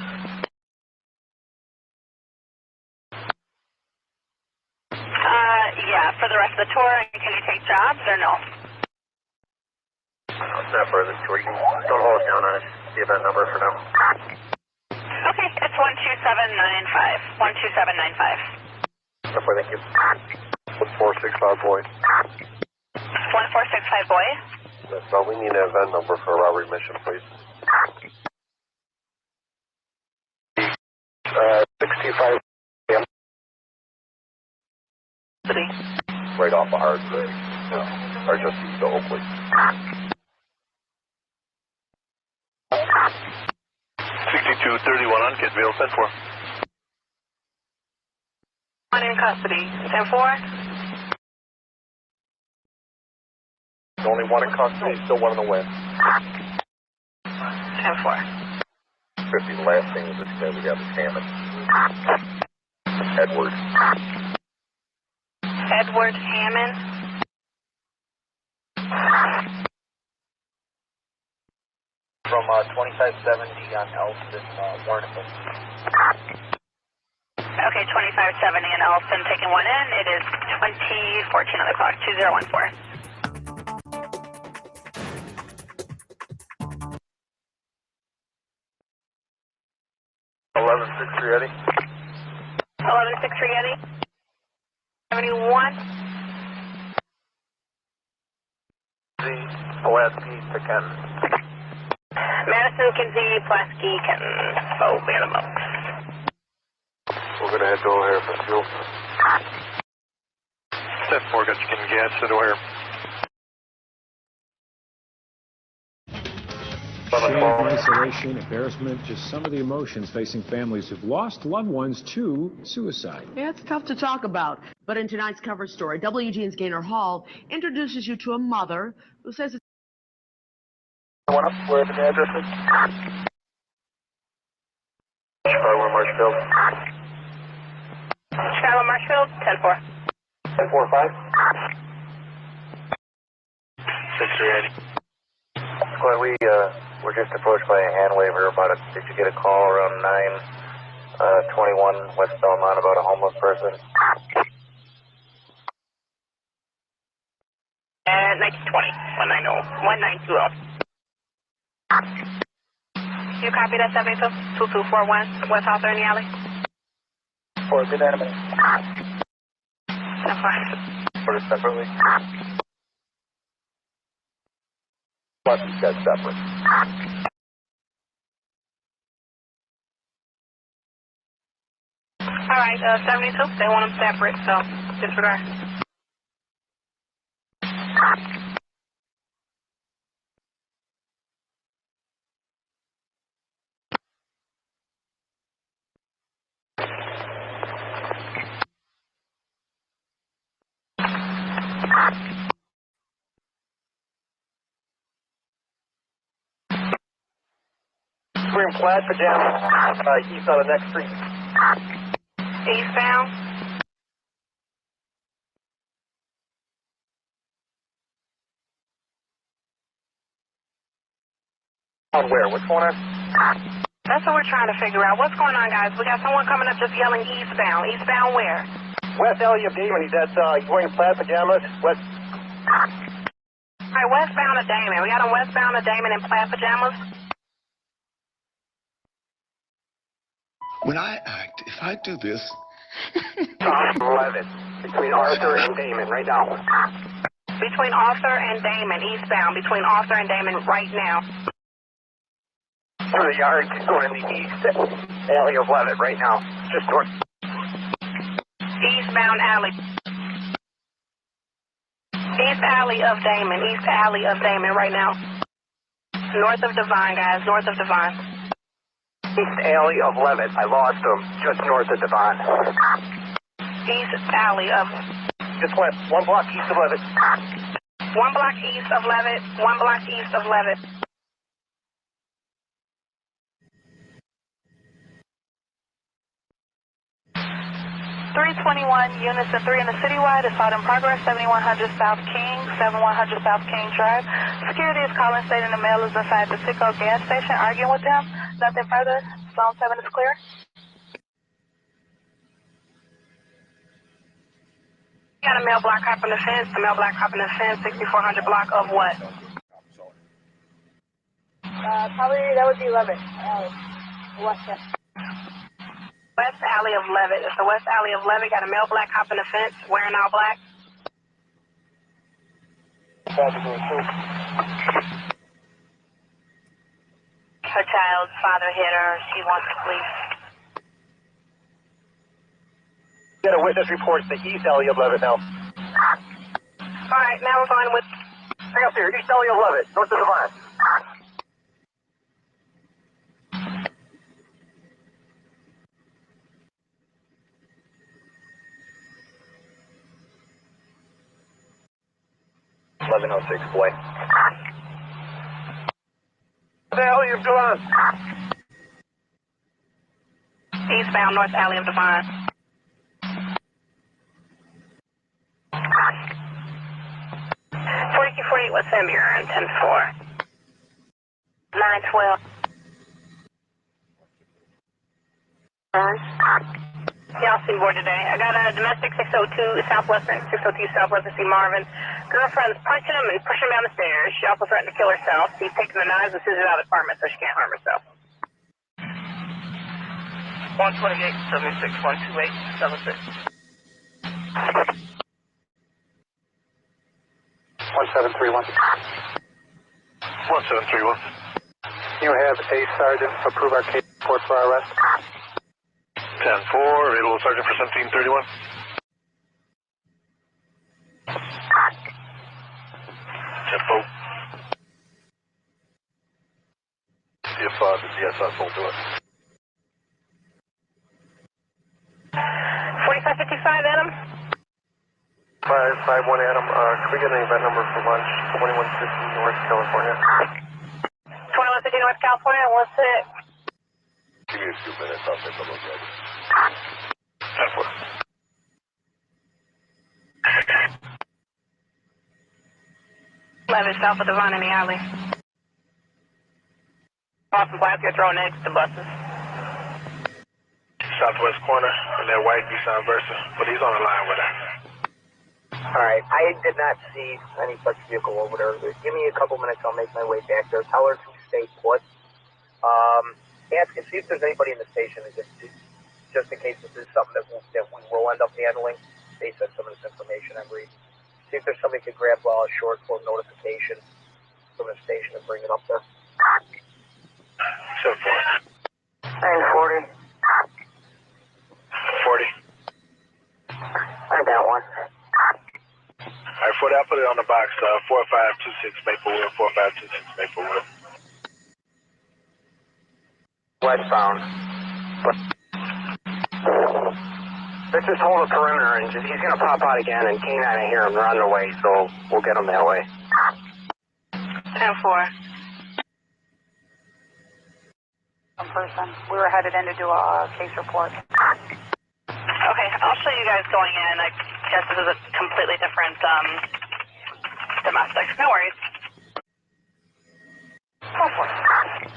Yeah, for the rest of the tour. Can you take jobs or no? It's not further than 2. Don't hold us down on it. The event number for now. Okay, it's 12795. 12795. Okay, thank you. 1465 boy. 1465 boy. Yes, so we need an event number for robbery mission, please. 65 p.m. City. Right off of Hardwood. Yeah. or just east of Oakley. 6231 on Kidville, 10-4. One in custody, 10-4. Only one in custody, still one in the wind. 10-4. 50, the last thing is that we got the Hammond. Edward. Edward Hammond. From 2570 on Elston, Warrenville. Okay, 2570 in Elston, taking one in. It is 2014 on the clock, 2014. 11-6 Rieti. 11-6 Rieti. 71. Pulaski to Kenton. Madison, Kinsey, Pulaski, Kenton. Oh, minimum. We're going to head to O'Hare for fuel. 10-4, got you getting gas at O'Hare. Shame, isolation, embarrassment, just some of the emotions facing families who've lost loved ones to suicide. Yeah, it's tough to talk about, but in tonight's cover story, WGN's Gaynor Hall introduces you to a mother who says it's... One up, where the address is? Chicago, Marshfield. Chicago, Marshfield, 10-4. 10-4-5. 6-3-80. Glenn, we're just approached by a hand waiver about it. Did you get a call around 9:21 West Belmont about a homeless person? 1920, 1920. You copy that 72? 2241 West Arthur in the alley? For good enemy. 10-4. Put it separately. Plus, these guys separate. All right, 72, they want them separate, so disregard. We're in plaid pajamas, east on the next street. Eastbound. On where? What's going on? That's what we're trying to figure out. What's going on, guys? We got someone coming up just yelling eastbound. Eastbound where? West alley of Damon. He's wearing plaid pajamas. West. All right, westbound of Damon. We got him westbound of Damon in plaid pajamas. When I act, if I do this... 11, between Arthur and Damon, right now. Between Arthur and Damon, eastbound. Between Arthur and Damon right now. Through the yard, going in the east alley of 11, right now. Just north. Eastbound alley. East alley of Damon. East alley of Damon right now. North of Divine, guys. North of Divine. East alley of Levitt. I lost him just north of Devon. East alley of... Just west. 1 block east of Levitt. 1 block east of Levitt. 1 block east of Levitt. Unison 3 in the citywide. Assault in progress. 7100 South King. 7100 South King Drive. Security is calling, stating the male is inside the Sicko gas station, arguing with them. Nothing further. Zone 7 is clear. Got a male black hopping the fence. A male black hopping the fence. 6400 block of what? Probably that would be 11. West. West alley of Levitt. It's the west alley of Levitt. Got a male black hopping the fence, wearing all black. Her child's father hit her. She wants to flee. Get a witness report to the east alley of Levitt now. right, now we're going with... Hang up here, East Alley of Levitt, north of Devon. boy. What the hell are you doing? Eastbound North Alley of Devon. 4248 West San Buren, 10-4. 912. Y'all see board today. I got a domestic 602 Southwestern, 602 Southwestern C. Marvin. Girlfriend's punching him and pushing him down the stairs. She also threatened to kill herself. He's taking the knives and scissors out of the apartment so she can't harm herself. 128, 76, 128, 76. 1731. 1731. You have a sergeant approve our case report for our arrest. 10-4, available sergeant for 1731. Tempo. See if the DSS will do it. 4555, Adam. 551 Adam, can we get an event number for lunch? 2150 North California. 2150 North California, what's it? Give me a few minutes, I'll take a look at it. 10-4. Levitt, south of Devon in the alley. Boston Flats, you're throwing eggs to buses. Southwest corner, and that white Nissan Versa, but he's on the line with her. All right, I did not see any such vehicle over there. Give me a couple minutes, I'll make my way back there. Tell her to stay put. Ask and see if there's anybody in the station, just in case this is something that we will end up handling based on some of this information I'm reading. See if there's somebody who could grab a short form notification from the station and bring it up there. 10-4. 940. 40. I got one. Alright, for that, put it on the box, 4526 Maplewood, 4526 Maplewood. Westbound. Let's just hold a perimeter and he's going to pop out again, and K9, I hear him, they're on their way, so we'll get him that way. 10-4. One person. We were headed in to do a case report. Okay, I'll show you guys going in. I guess this is a completely different domestic. No worries. 10-4.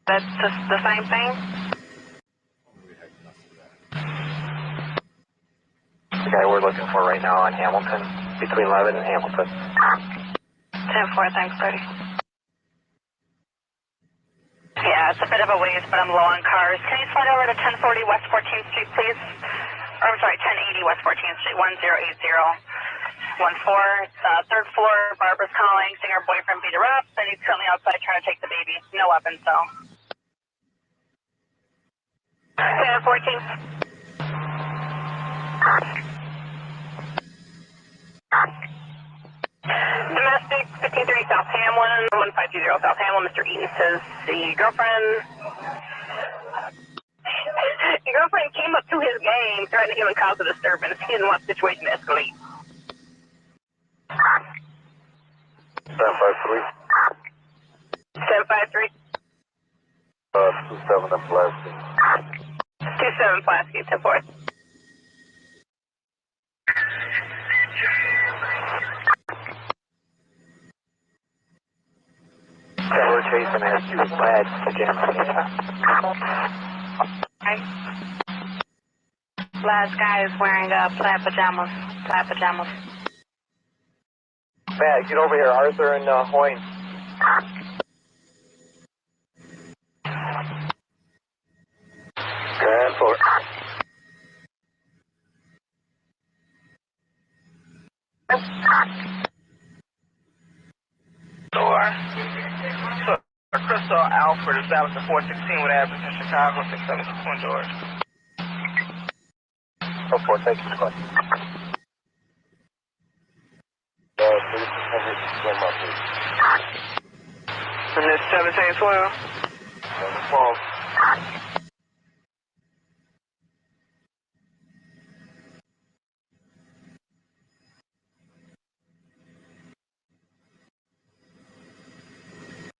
That's just the same thing? The guy we're looking for right now on Hamilton, between Levitt and Hamilton. 10-4, thanks, 30. Yeah, it's a bit of a ways, but I'm low on cars. Can you slide over to 1040 West 14th Street, please? Or, I'm sorry, 1080 West 14th Street, 1080. 14, third floor, Barbara's calling, saying her boyfriend beat her up, and he's currently outside trying to take the baby. No weapons, though. 1014. Domestic, 1530 South Hamlin, 1520 South Hamlin. Mr. Eaton says the girlfriend came up to his game, threatening him and caused a disturbance. He didn't want the situation to escalate. 1053. 1053. 27 and plastic. 27 plastic, 10-4. We're chasing his badge to jam. Okay. Last guy is wearing plaid pajamas. Matt, get over here, Arthur and Hoyne. Transport. Crystal Alfred established at 416 with address in Chicago, 676 George. Oh, 4, thank you. Swim up, please. And it's 1712. 712.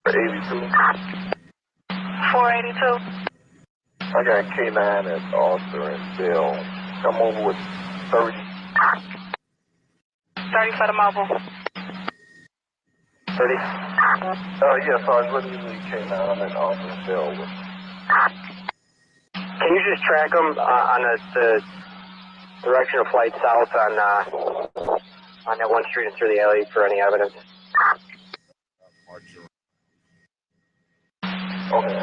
$82. 482. I got K9 at Arthur and Bill. Come over with 30. 30 for the mobile. 30? Yes, Sarge, what do you need K9? I'm at Arthur and Bill with. Can you just track them on the direction of flight south on that one street and through the alley for any evidence? Okay.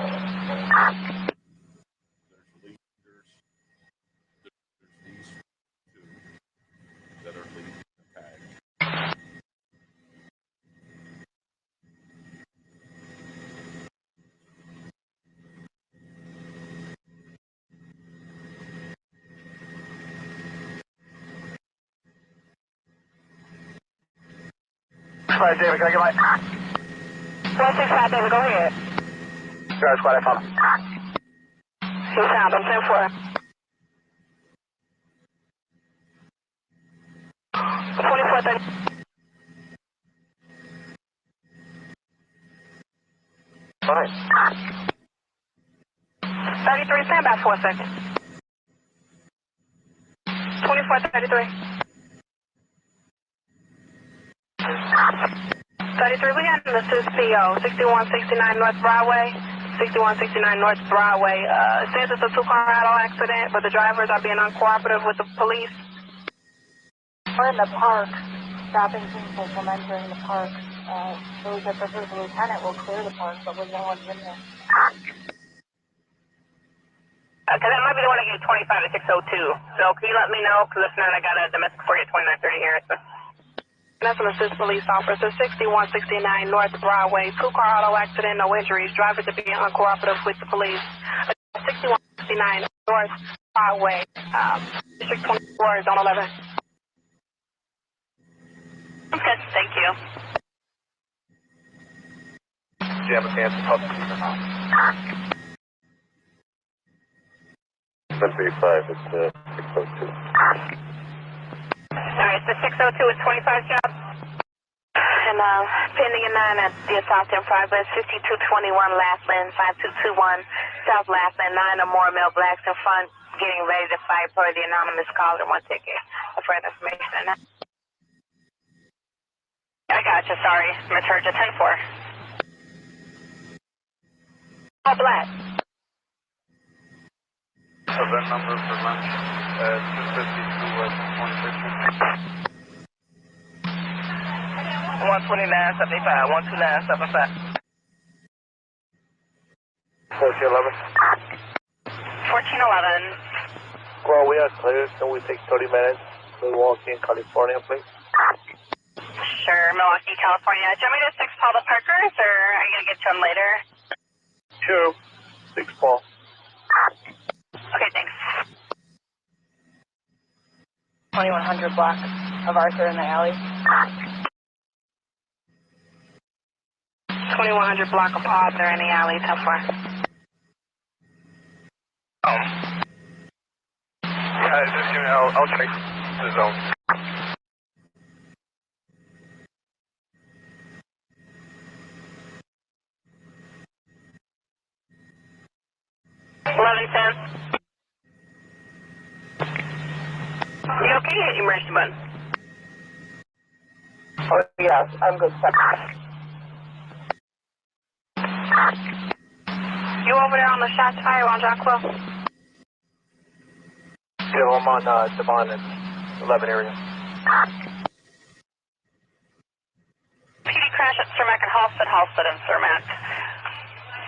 Alright, David, can I get my... 165, David, go ahead. Guys, squad, I found him. You found him, 10-4. 2430. Fine. 33, stand by for a second. 2433. 33, we got an assist PO, 6169 North Broadway. 6169 North Broadway. It says it's a two-car auto accident, but the drivers are being uncooperative with the police. We're in the park, stopping people from entering the park. Those that prefer the lieutenant will clear the park, but with no one in there. Because that might be the one I gave 25 to 602. So can you let me know? Because if not, I got a domestic 48 2930 here. So. That's an assist police officer, 6169 North Broadway. Two-car auto accident, no injuries. Driver to be uncooperative with the police. 6169 North Broadway. District 24 is on 11. Okay, thank you. Jam a chance to talk to you. 735, it's 602. Alright, the 602 is 25 job. And pending a 9 at the South 10 Progress, 5221 last lane, 5221 South last lane, 9 or more male blacks in front, getting ready to fight for the anonymous caller, 1 ticket. For further information. I got you, sorry. Maturja 10-4. All black. Event number for lunch at 252 West 25th. 12975, 12975. 1411. 1411. Well, we are clear. Can we take 30 minutes? Milwaukee, California, please. Sure, Milwaukee, California. Do you want me to 6 call the Parkers, or are you going to get to them later? Sure. 6 Paul. Okay, thanks. 2100 block of Arthur in the alley. 2100 block of Arthur in the alley, 10-4. Yeah, just give me, I'll check the zone. You okay? Emergency button. Oh, yes, I'm good. You over there on the shots fired on Jacqueline? Yeah, I'm on Devon and 11 area. PD crash at Cermak and Halstead, Halstead and Cermak.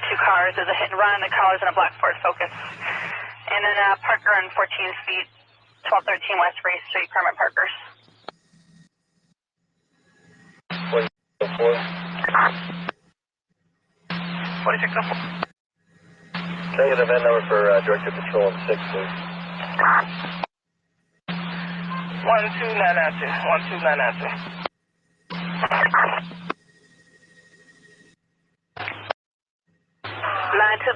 2 cars. There's a hit and run. The colors in a black Ford Focus. And then Parker on 14 feet, 1213 West Race Street, Carmen Parkers. 4604. Can I get an event number for Director Patrol on 6, please? 12992. 12992.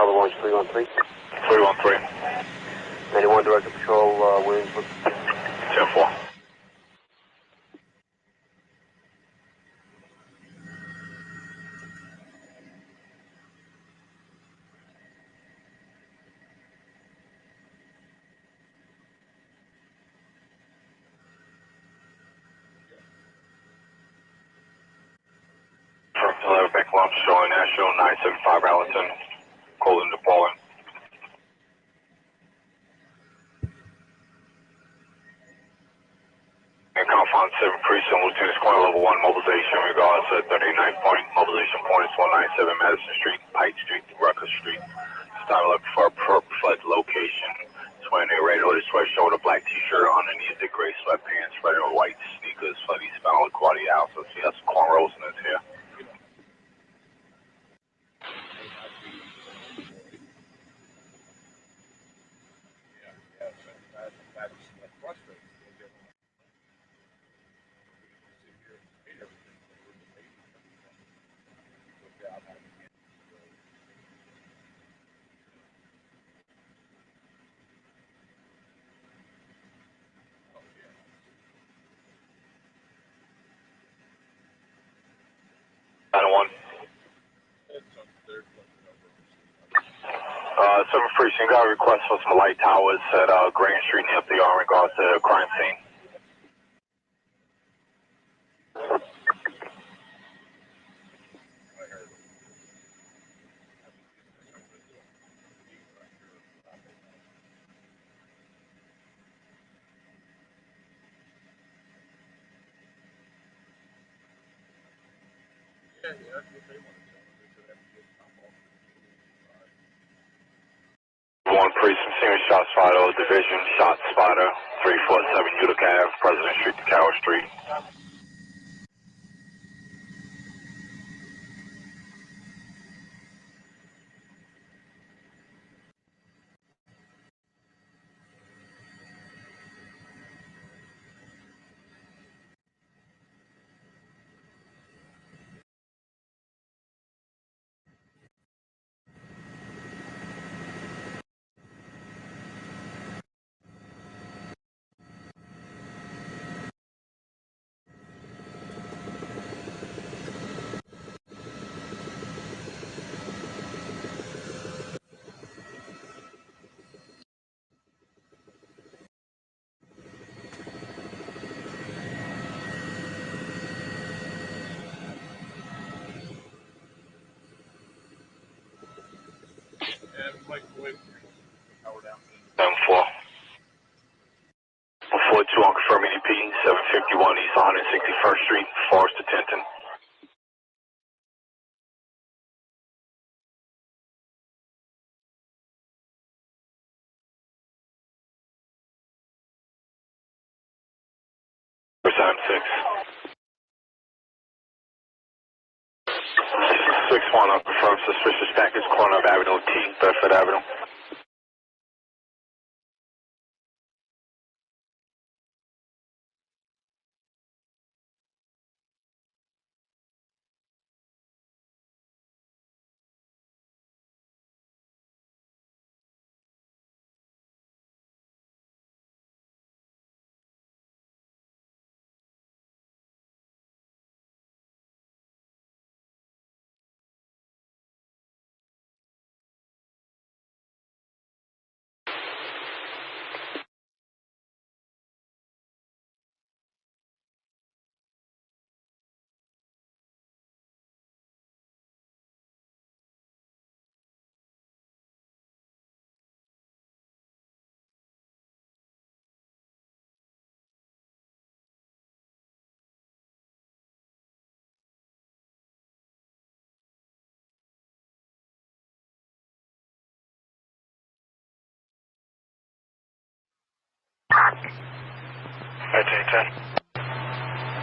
Alpha Launch 313. 313. 91 Director Patrol, Williamsburg. 10-4. First 11 back launch showing National 975 Allerton, calling to Poland. And Compound 7 Precinct, Lieutenant Squad Level 1 mobilization regards at 39 point. Mobilization point is 197 Madison Street, Pike Street, Rucker Street. Time looking for a flood location. It's wearing a red hooded sweatshirt with a black t-shirt underneath the gray sweatpants, red and white sneakers for the Spinal Quality House. So he has some cornrows in his hair. Seven Precinct got a request for some light towers at Grand Street and FDR in regards to the crime scene. One Precinct, senior shot spotter, division shot spotter, 347 Utica Ave, President Street to Cower Street. Down 4. 42 on confirm EDP, 751 East 161st Street, Forest to Tinton. Time 6. 6-1 on confirm suspicious package, corner of Avenue T, Bedford Avenue.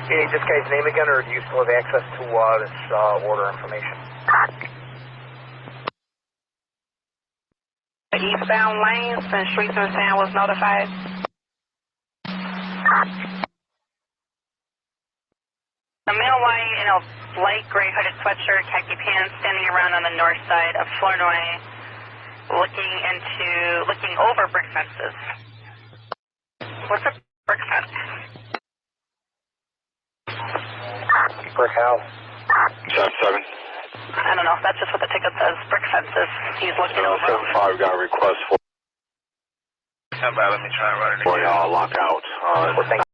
You need this guy's name again, or do you still have access to this order information? The eastbound lanes and streets of the town was notified. A male white in a light gray hooded sweatshirt, khaki pants, standing around on the north side of Flournoy looking over brick fences. What's a brick fence? Brick house. 7-7. I don't know. That's just what the ticket says. Brick fences. He's looking over. 7-5, got a request for. How about let me try and run it For y'all lockout.